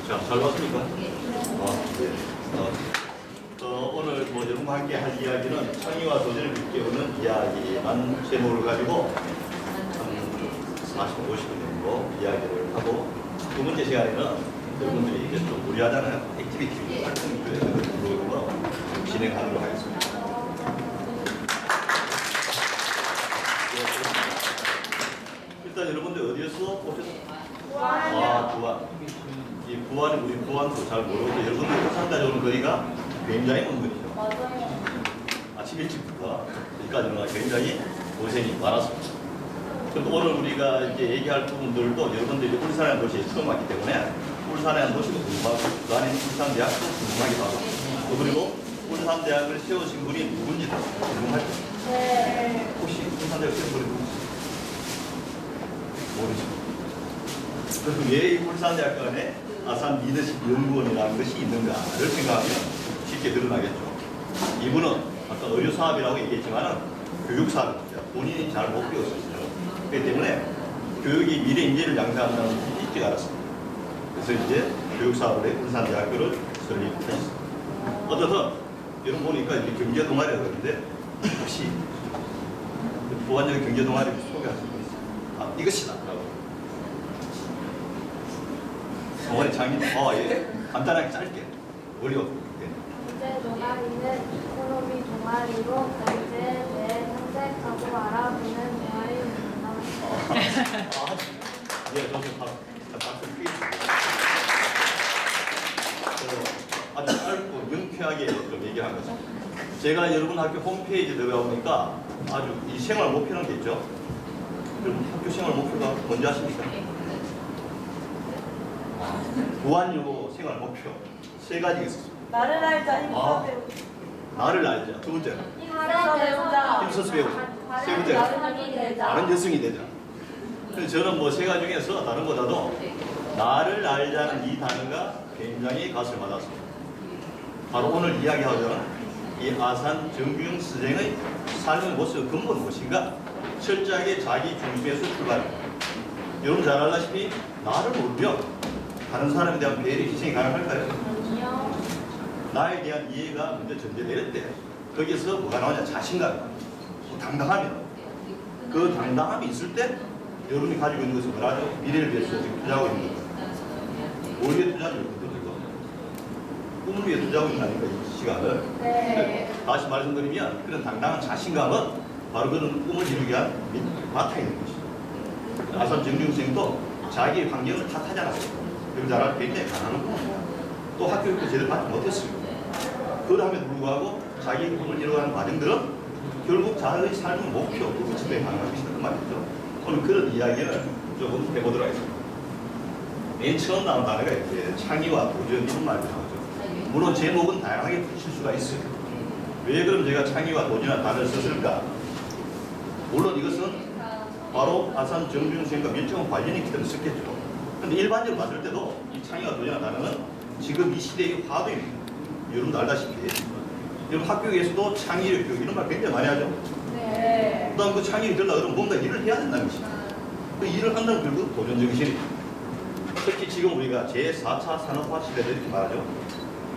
자, 잘 봤습니까? 네. 오늘 뭐 여러분과 함께 할 이야기는 창의와 도전을 일깨우는 이야기란 제목을 가지고 한 40, 50분 정도 이야기를 하고 두 번째 시간에는 여러분들이 이제 좀 무리하잖아요. 액티비티 활동 위주로 진행하도록 하겠습니다. 일단 여러분들 어디에서 오셨어요? 부안. 이 부안이 우리 부안도 잘 모르고 여러분들 부산까지 오는 거리가 굉장히 먼 거리죠. 맞아요. 아침 일찍부터 여기까지 오는 굉장히 고생이 많았습니다. 그런데 오늘 우리가 이제 얘기할 부분들도 여러분들이 울산이라는 도시에 처음 왔기 때문에 울산이라는 도시도 궁금하고 그 안에 있는 울산대학도 궁금하기도 하고 또 그리고 울산대학을 세우신 분이 누군지도 궁금할 겁니다. 네. 혹시 울산대학 세운 분이 누구세요? 모르시죠? 그래서 왜 이 울산대학교 안에 아산 리더십 연구원이라는 것이 있는가를 생각하면 쉽게 드러나겠죠. 이분은 아까 의료사업이라고 얘기했지만 교육사업입니다. 본인이 잘 못 배웠었죠. 그렇기 때문에 교육이 미래 인재를 양성한다는 것을 일찍 알았습니다. 그래서 이제 교육사업을 해 울산대학교를 설립했습니다. 어떠서 여러분 보니까 이제 경제동아리가 그런데 혹시 보완적인 경제동아리 소개하실 분 있어요? 이것이다. 동아리 장님, 예. 간단하게 짧게. 원리 없고. 경제 동아리는 이코노미 동아리로 경제에 대해 탐색하고 알아보는 동아리입니다. 예, 저도 박수 드리겠습니다. 아주 짧고 명쾌하게 좀 얘기한 거죠. 제가 여러분 학교 홈페이지에 들어가보니까 아주 이 생활 목표라는 게 있죠. 여러분 학교 생활 목표가 뭔지 아십니까? 부안여고 생활 목표 세 가지가 있었습니다. 나를 알자, 힘써 배우자. 나를 알자. 두 번째는 힘써 배우자. 힘써서 배우자. 세 번째는 나를 되자. 다른 여성이 되자. 그래서 저는 뭐 세 가지 중에서 다른 보다도 나를 알자는 이 단어가 굉장히 가슴을 받았습니다. 바로 오늘 이야기하자는 이 아산 정규영 선생의 삶의 모습 근본은 무엇인가? 철저하게 자기 중심에서 출발합니다. 여러분 잘 알다시피 나를 모르면 다른 사람에 대한 배려 희생이 가능할까요? 아니요. 나에 대한 이해가 먼저 전제될 때 거기서 뭐가 나오냐? 자신감, 당당함이 나옵니다. 그 당당함이 있을 때 여러분이 가지고 있는 것은 뭐라죠? 미래를 위해서 지금 투자하고 있는 거예요. 뭘 위해 투자하는 거예요? 꿈을 위해 투자하고 있는 거니까 이 시간을. 네. 다시 말씀드리면 그런 당당한 자신감은 바로 그런 꿈을 이루기 위한 바탕이 있는 것이죠. 아산 정중생도 자기 환경을 탓하지 않았어요. 그런 자를 굉장히 가난한 꿈입니다. 또 학교 교육도 제대로 받지 못했어요. 그럼에도 불구하고 자기 꿈을 이루어가는 과정들은 결국 자의 삶의 목표, 그 집에 가능한 것이라는 말이죠. 오늘 그런 이야기를 조금 해보도록 하겠습니다. 맨 처음 나온 단어가 이제 창의와 도전 이런 말도 나오죠. 물론 제목은 다양하게 붙일 수가 있어요. 왜 그럼 제가 창의와 도전이라는 단어를 썼을까? 물론 이것은 바로 아산 정준생과 밀접한 관련이 있기 때문에 썼겠죠. 그런데 일반적으로 봤을 때도 이 창의와 도전이라는 단어는 지금 이 시대의 화두입니다. 여러분도 알다시피 여러분 학교에서도 창의력 교육 이런 말 굉장히 많이 하죠. 네. 그 다음 그 창의력이 되려고 그러면 뭔가 일을 해야 된다는 것입니다. 그 일을 한다는 결국 도전 정신입니다. 특히 지금 우리가 제4차 산업화 시대다 이렇게 말하죠.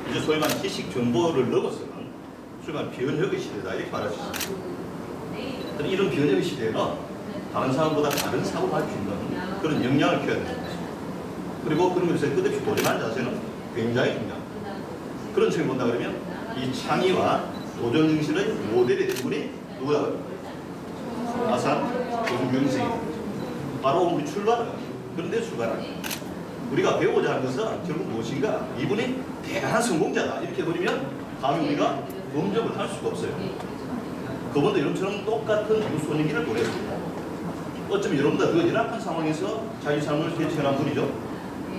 이제 소위 말하는 지식 정보를 넘어서는 소위 말하는 변혁의 시대다 이렇게 말할 수 있습니다. 이런 변혁의 시대에는 다른 사람보다 다른 사고를 할 수 있는 그런 역량을 키워야 됩니다. 그리고 그런 것에 끝없이 도전하는 자세는 굉장히 중요합니다. 그런 측면을 본다 그러면 이 창의와 도전 정신의 모델이 된 분이 누구다? 아산 정규영생입니다. 바로 우리 출발은 그런데 출발은 우리가 배우고자 하는 것은 결국 무엇인가? 이분이 대단한 성공자다 이렇게 버리면 다음에 우리가 범접을 할 수가 없어요. 그분도 여러분처럼 똑같은 유소년기를 보냈습니다. 어쩌면 여러분들 그 열악한 상황에서 자기 삶을 개척한 분이죠.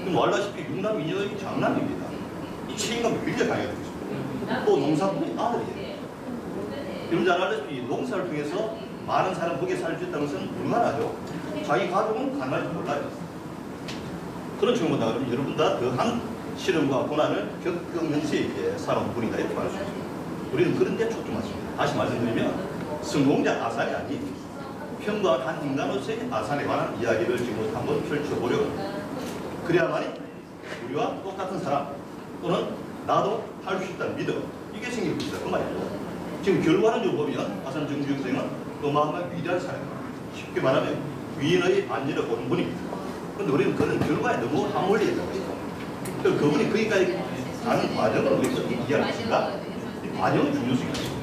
그럼 알다시피 육남 이녀의 장남입니다. 이 책임감이 굉장히 강해야 되고 있습니다. 또 농사꾼의 아들이에요. 여러분 잘 알다시피 농사를 통해서 많은 사람 거기에 살 수 있다는 것은 불가능하죠. 자기 가족은 가능할지 몰라요. 그런 측면보다 그러면 여러분 다 더한 시련과 고난을 겪으면서 살아온 분이다 이렇게 말할 수 있습니다. 우리는 그런 데 초점하십니다. 다시 말씀드리면 성공자 아산이 아닌 평범한 한 인간으로서의 아산에 관한 이야기를 지금 한번 펼쳐보려고 합니다. 그래야만이 우리와 똑같은 사람 또는 나도 할 수 있다는 믿음 이게 생길 것이다 그 말이죠. 지금 결과를 보면 아산 정주 형생은 어마어마한 위대한 사람입니다. 쉽게 말하면 위인의 반열에 오른 분입니다. 그런데 우리는 그런 결과에 너무 함몰리게 되고 있어요. 그래서 그분이 거기까지 가는 과정을 우리가 이해할 것인가? 이 과정은 중요성이 있습니다.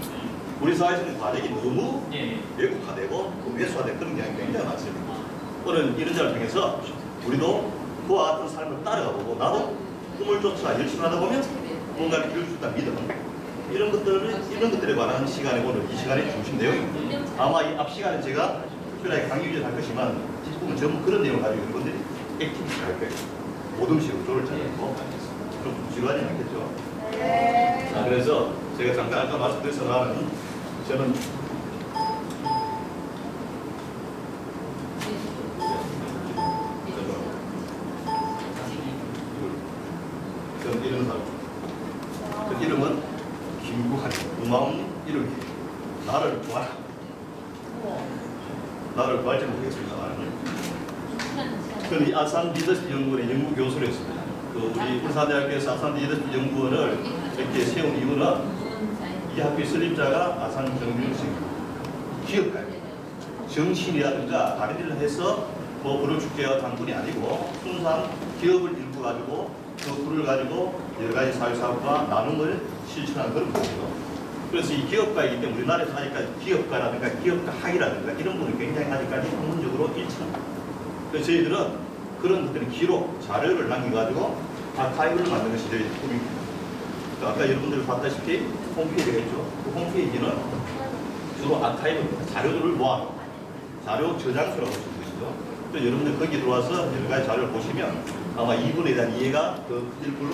우리 사회에서는 과정이 너무 왜곡화되고 왜소화된 그런 경향이 굉장히 많습니다. 오늘 이런 자를 통해서 우리도 그와 같은 삶을 따라가보고 나도 꿈을 쫓아 열심히 하다 보면 뭔가를 이룰 수 있다는 믿음 이런 것들에 관한 시간에 오늘 이 시간의 중심 내용입니다. 아마 이 앞 시간에 제가 특별하게 강의 위주로 할 것이지만 뒷부분 전부 그런 내용을 가지고 있는 분들이 액티비티 할 거예요. 모둠식으로 조를 짜고 좀 지루하지 않겠죠? 네. 자, 그래서 제가 잠깐 아까 말씀드렸지만 저는 이런 사람. 그 이름은 김구한. 고마운 이름이 나를 도와라. 나를 도와지 못하겠습니다. 저는 이 아산 리더십 연구원의 연구 교수를 했습니다. 그 우리 울산대학교에서 아산 리더십 연구원을 이렇게 세운 이유는 이 학교의 설립자가 아산 정준생 기업가예요. 정신이라든가 다른 일을 해서 뭐 불을축제와 당분이 아니고 순수한 기업을 일구 가지고 그 불을 가지고 여러 가지 사회사업과 나눔을 실천하는 그런 분이죠. 그래서 이 기업가이기 때문에 우리나라에서 아직까지 기업가라든가 기업가 학이라든가 이런 분이 굉장히 아직까지 학문적으로 일치합니다. 그래서 저희들은 그런 것들은 기록, 자료를 남겨가지고 아카이브를 만드는 것이 저희 꿈입니다. 아까 여러분들 봤다시피 홈페이지가 있죠. 그 홈페이지는 주로 아카이브입니다. 자료들을 모아놓은 자료 저장소라고 할 수 있는 것이죠. 그래서 여러분들 거기 들어와서 여러 가지 자료를 보시면 아마 이분에 대한 이해가 더 커질 걸로.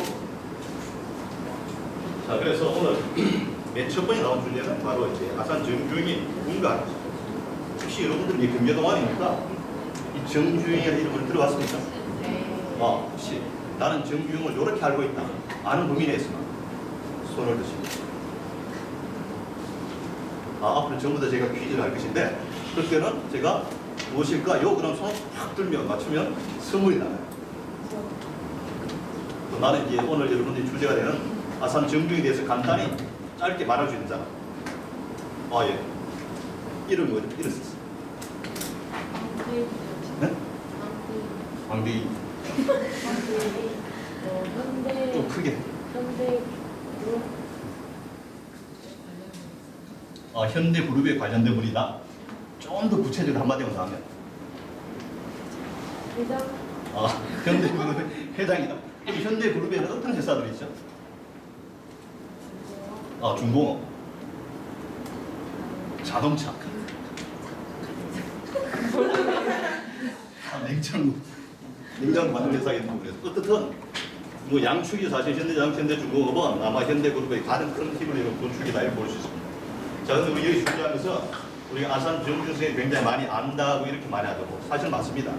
자, 그래서 오늘 맨 첫 번째 나온 주제는 바로 이제 아산 정주영이 누군가. 혹시 여러분들이 경계동안이니까 이 정주영이라는 이름을 들어봤습니까? 혹시 나는 정주영을 이렇게 알고 있다. 아는 범인이 있으면 손을 드십니다. 앞으로 전부 다 제가 퀴즈를 할 것인데 그때는 제가 무엇일까요? 그럼 손 확 들면 맞추면 선물이 나가요. 나는 이제 오늘 여러분들이 주제가 되는 아산 정주영에 대해서 간단히 짧게 말할 수 있는 사람. 예. 이름이 뭐죠? 이름 썼어요. 네? 왕대기. 좀 크게. 현대 그룹에 관련된 분이다. 좀 더 구체적으로 한마디만 더 하면. 현대 그룹의 회장이다. 그럼 현대 그룹에는 어떤 회사들이 있죠? 중공업, 자동차, 냉장고 만드는 회사겠네요. 그래서 어떻든 뭐 양축이 사실 현대자동차, 현대중공업은 아마 현대그룹의 가장 큰 힘을 이룬 건축이다 이렇게 볼 수 있습니다. 자, 근데 우리 여기 준비하면서 우리가 아산 정준생이 굉장히 많이 안다고 이렇게 많이 하더라고. 사실 맞습니다.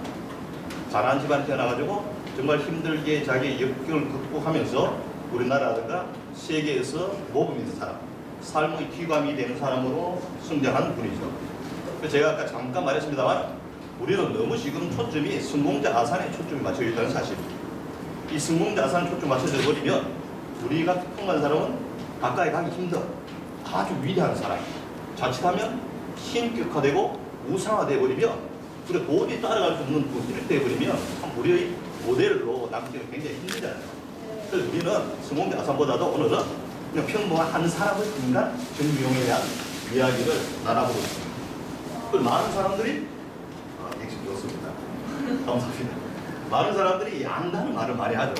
잘한 집안에 태어나가지고 정말 힘들게 자기의 역경을 극복하면서 우리나라든가 세계에서 모범 있는 사람, 삶의 기감이 되는 사람으로 성장한 분이죠. 그래서 제가 아까 잠깐 말했습니다만 우리는 너무 지금 초점이 성공자 아산에 초점이 맞춰져 있다는 사실입니다. 이 성공자 아산에 초점 맞춰져 버리면 우리가 통한 사람은 가까이 가기 힘든 아주 위대한 사람. 자칫하면 신격화되고 우상화되어 버리면 그래 도저히 따라갈 수 없는 이렇게 되어버리면 참 우리의 모델로 남기는 굉장히 힘들잖아요. 그래서 우리는 성공자 아산보다도 오늘은 그냥 평범한 한 사람의 인간 정주영에 대한 이야기를 나눠보고 있습니다. 그리고 많은 사람들이 역시 좋습니다. 감사합니다. 많은 사람들이 안다는 말을 많이 하죠.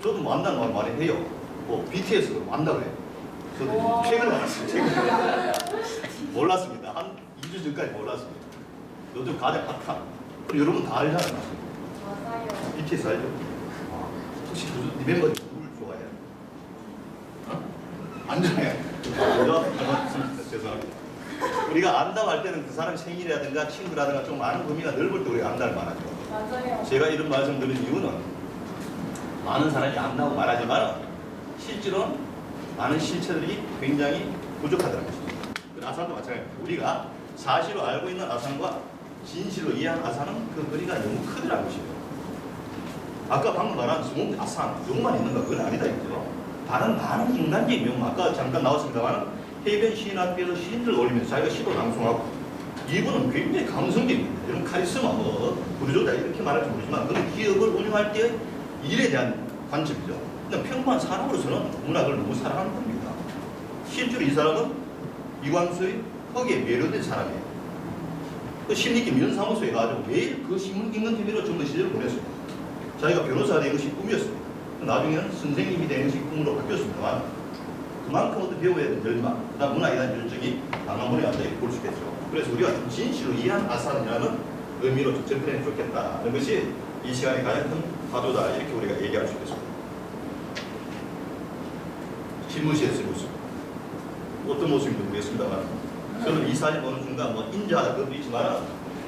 저도 뭐 안다는 말 많이 해요. 뭐 BTS도 안다고 해요. 저도 최근에 알았어요. 최근에. 몰랐습니다. 한 2주 전까지 몰랐습니다. 요즘 가장 핫한. 그리고 여러분 다 알잖아요. 맞아요. BTS 알죠? 혹시 그 멤버들 누굴 좋아해요? 안 좋아해요? 죄송합니다. 우리가 안다고 할 때는 그 사람 생일이라든가 친구라든가 좀 아는 범위가 넓을 때 우리가 안다를 말하죠. 맞아요. 제가 이런 말씀 드린 이유는 많은 사람이 안다고 말하지만 실제로는 많은 실체들이 굉장히 부족하다는 것이죠. 아산도 마찬가지입니다. 우리가 사실로 알고 있는 아산과 진실로 이해한 아산은 그 거리가 너무 크더라는 것이죠. 아까 방금 말한 수목 아산 이것만 있는가 그건 아니다 이거죠. 다른 많은 인간적인 명문 아까 잠깐 나왔습니다만 해변 시인학교에서 시인들 올리면서 자기가 시도 낭송하고 이분은 굉장히 감성적입니다. 이런 카리스마 부르조다 이렇게 말할지 모르지만 그런 기업을 운영할 때 일에 대한 관점이죠. 근데 평범한 사람으로서는 문학을 너무 사랑하는 겁니다. 실제로 이 사람은 이광수의 흙에 매료된 사람이에요. 그 심리기 면사무소에 가지고 매일 그 신문 읽는 재미로 젊은 시절을 보냈어요. 자기가 변호사가 되는 것이 꿈이었어요. 나중에는 선생님이 되는 것이 꿈으로 바뀌었습니다만 그만큼 어떤 배우에 대한 열망, 그다음 문화에 대한 열정이 강한 분이 아니라 볼 수 있겠죠. 그래서 우리가 진실로 이해한 아산이라는 의미로 접근해 좋겠다는 것이 이 시간의 가장 큰 화두다 이렇게 우리가 얘기할 수 있겠습니다. 신문시에서의 모습 어떤 모습인지 모르겠습니다만 저는 이 사진 보는 순간 뭐 인자하다 그것도 있지만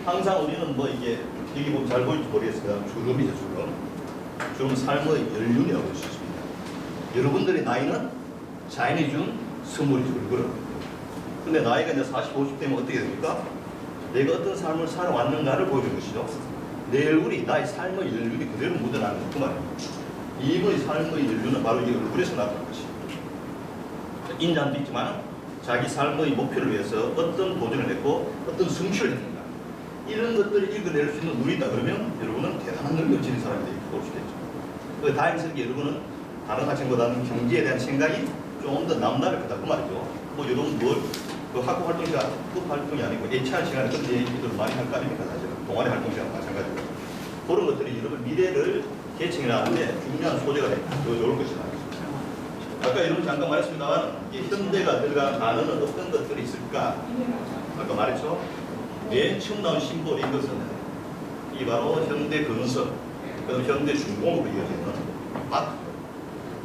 항상 우리는 뭐 이게 여기 보면 잘 보일지 모르겠습니다. 주름이죠 주름 삶의 연륜이라고 볼 수 있습니다. 여러분들의 나이는 자연이 준 선물이죠 그럼. 근데 나이가 이제 40, 50 되면 어떻게 됩니까? 내가 어떤 삶을 살아왔는가를 보여주는 것이죠. 내 얼굴이 나의 삶의 연륜이 그대로 묻어나는 그 말입니다. 이분의 삶의 연륜은 바로 이 얼굴에서 나타난 것입니다. 인자도 있지만 자기 삶의 목표를 위해서 어떤 도전을 했고 어떤 성취를 했는가 이런 것들을 읽어낼 수 있는 눈이 있다 그러면 여러분은 대단한 능력 지닌 사람이 되게 볼 수 있겠죠. 그 다행스럽게 여러분은 다른 학생보다는 경제에 대한 생각이 좀 더 남다를 거다 그 말이죠. 뭐 여러분 그 학교 활동 시간 급 활동이 아니고 HR 시간에 그런 얘기들을 많이 할 거 아닙니까 사실은 동아리 활동 시간 마찬가지로 그런 것들이 여러분 미래를 계층해 나가는데 중요한 소재가 되올 것이다. 아까 여러분 잠깐 말했습니다만 이 현대가 들어간 단어는 어떤 것들이 있을까? 아까 말했죠. 맨 처음 나온 심볼인 것은 이 바로 현대 건설, 그다음 현대 중공업으로 이어지는 마트,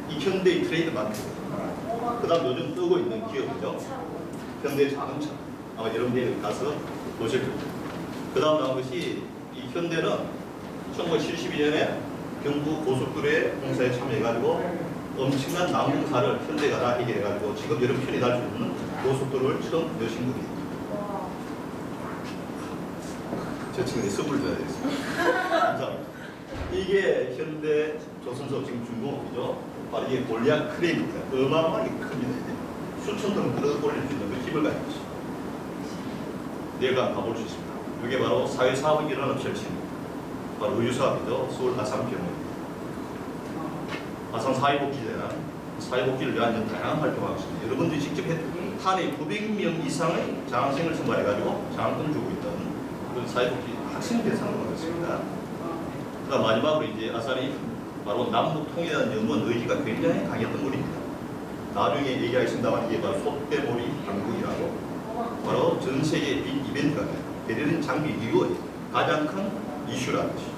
이 현대의 트레이드 마트, 그다음 요즘 뜨고 있는 기업이죠. 현대 자동차, 아마 여러분들이 가서 보실 겁니다. 그다음 나온 것이 이 현대는 1972년에 경부 고속도로에 공사에 참여해가지고 엄청난 남공사를 현대가 다 해결해가지고 지금 여러분 편히 달 수 있는 고속도로를 처음 여신 겁니다. 저 친구들이 선물 줘야 되겠습니다. 감사합니다. 이게 현대 조선소 지금 중공업이죠. 바로 이게 골리앗 크레인입니다. 어마어마하게 큽니다. 이제. 수천 톤 끌어올릴 수 있는 그 힘을 가지고 있습니다. 내가 가볼 수 있습니다. 이게 바로 사회사업을 일어나는 펼칩니다. 바로 의유사업이죠. 서울 아산병원. 아산 사회복지대나 사회복지를 위한 다양한 활동을 하고 있습니다. 여러분들이 직접 한 해 900명 이상의 장학생을 선발해가지고 장학금을 주고 있던 그런 사회복지 학생 대상으로 하고 있습니다. 그다음 마지막으로 이제 아산이 바로 남북 통일에 대한 염원 의지가 굉장히 강했던 분입니다. 나중에 얘기하겠습니다만 이게 바로 솥대몰이 한국이라고 바로 전 세계 빅 이벤트가 돼요. 베를린 장비 이후에 가장 큰 이슈라는 것이죠.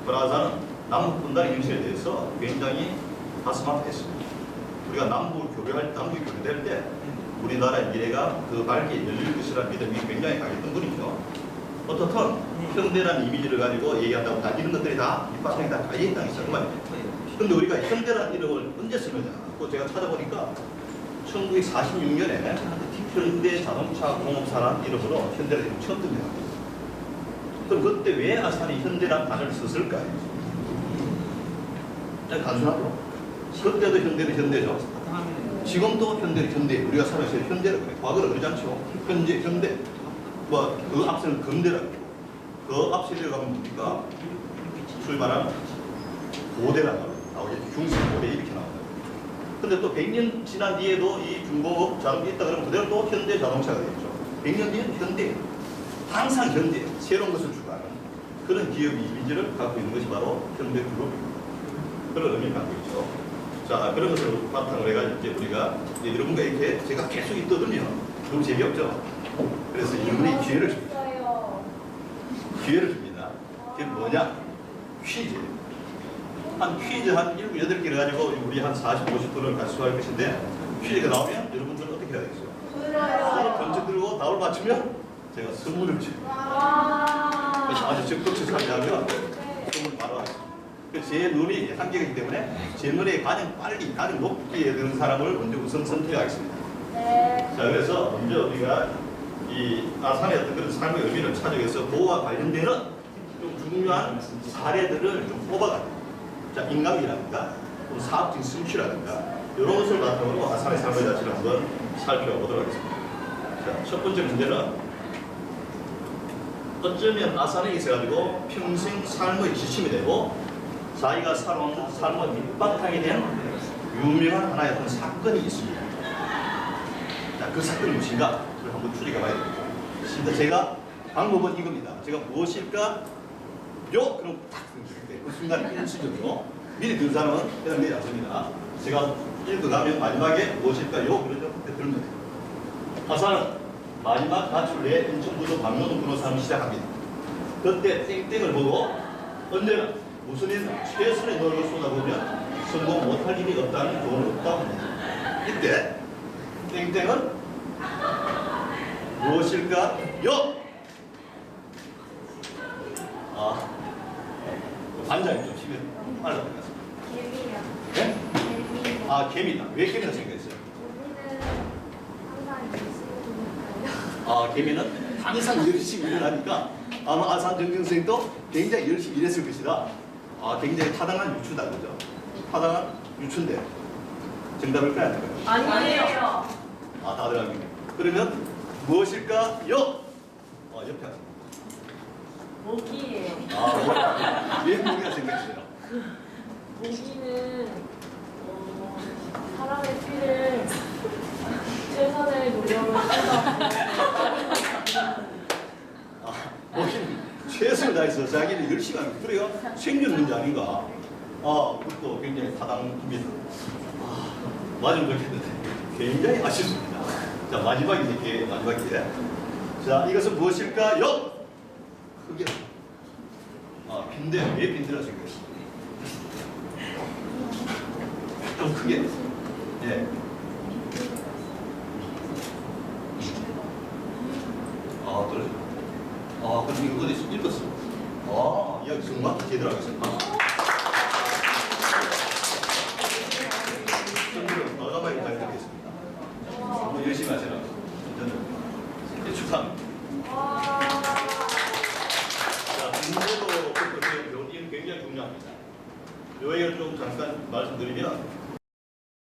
아산은 남북 분단의 현실에 대해서 굉장히 가슴 아파했습니다. 우리가 남북이 교류될 때 우리나라의 미래가 그 밝게 열릴 것이라는 믿음이 굉장히 강했던 분이죠. 어떻든 현대라는 이미지를 가지고 얘기한다고 다 이런 것들이 다 밑바탕에 다 깔려있다는 것이죠. 그런데 우리가 현대라는 이름을 언제 쓰느냐? 그거 제가 찾아보니까 1946년에 현대 자동차 공업사라는 이름으로 현대를 처음 뜹니다. 그럼 그때 왜 아산이 현대라는 단어를 썼을까요? 단순하죠. 그때도 현대는 현대죠. 지금도 현대는 현대. 우리가 살아서 현대라고 그래. 과거는 그러지 않죠. 현재, 현대. 뭐, 그 앞서는 근대라고. 그 앞서 내려가면 뭡니까? 출발한 고대라고 나오겠죠. 중세 고대 이렇게 나옵니다. 근데 또 100년 지난 뒤에도 이 중공업 자동차 있다 그러면 그대로 또 현대 자동차가 되겠죠. 100년 뒤에는 현대. 항상 현대. 새로운 것을 추구하는 그런 기업 이미지를 갖고 있는 것이 바로 현대그룹입니다. 그런 의미를 갖고 있죠. 자, 그런 것을 바탕으로 해가지고 이제 우리가 여러분과 이렇게 제가 계속 있거든요. 너무 재미없죠? 그래서 이분이 기회를 줍니다. 기회를 줍니다. 그게 뭐냐? 퀴즈. 한 퀴즈 한 7, 8개를 가지고 우리 한 40, 50분을 같이 수할 것인데 퀴즈가 나오면 여러분들은 어떻게 해야 되겠어요? 손을 번쩍 들고 답을 맞추면 제가 선물을 드립니다. 그래서 아주 적극적으로 하면 선물 바로 하겠습니다. 제 눈이 한계가 있기 때문에 제 눈에 가장 빨리, 가장 높게 드는 사람을 먼저 우선 선택하겠습니다. 네. 자, 그래서 먼저 우리가 이 아산의 어떤 그런 삶의 의미를 찾아서 보호와 관련되는 좀 중요한 사례들을 좀 뽑아가지고, 자, 인간이라든가, 또 사업적인 성취라든가, 이런 것을 바탕으로 아산의 삶의 자체를 한번 살펴보도록 하겠습니다. 자, 첫 번째 문제는 어쩌면 아산에 있어가지고 평생 삶의 지침이 되고 자기가 살아온 삶의 밑바탕이 된 유명한 하나의 어떤 사건이 있습니다. 자, 그 사건이 무엇인가? 그걸 한번 추리해 봐야 됩니다. 일단 제가 방법은 이겁니다. 제가 무엇일까? 요! 그럼 딱 그 순간에 일시적으로 미리 든 사람은 해당되지 않습니다. 제가 읽어가면 마지막에 무엇일까요? 그러죠? 들면 돼요. 아산은 마지막 가출 내에 인천부도 박노동 변호사를 시작합니다. 그때 땡땡을 보고 언제나 무슨 일 최선의 노력을 쏟아보면 성공 못할 일이 없다는 교훈을 얻다고 합니다. 이때 땡땡은 무엇일까요? 반장이 좀 심해 빨라진 것 같습니다. 개미요. 네? 개미. 아, 개미다. 왜 개미가 생겼어요? 개미는 항상 열심히 하니까요. 아, 개미는 항상 열심히 일을 하니까 아마 아산 정경 선생도 굉장히 열심히 일했을 것이다. 아, 굉장히 타당한 유추다, 그죠? 타당한 유추인데 정답일까요? 아니에요. 아, 다들 알고 있네. 그러면 무엇일까요? 옆에 하세요. 모기예요. 아, 왜 무기가 생겼어요? 모기는 사람의 피를 최선의 노력을 쏟아 아, 무기는 최선을 다해서 자기는 열심히 하는 거. 그래요? 생존 문제 아닌가? 아, 그것도 굉장히 타당합니다. 맞으면 좋겠는데 굉장히 아쉽습니다. 자, 마지막이지, 마지막이에. 자, 이것은 무엇일까요? 크게. 아, 빈대. 왜 빈대라 생겼어? 좀 크게. 예. 아, 떨어져. 아, 그럼 이거 어디서 읽었어? 아, 이야기 정말 제대로 하겠습니다. 좀 더 나가봐야 부탁드리겠습니다. 한번 열심히 하시라고. 저는 축하합니다. 자, 문제도 이건 굉장히 중요합니다. 요 얘기를 좀 잠깐 말씀드리면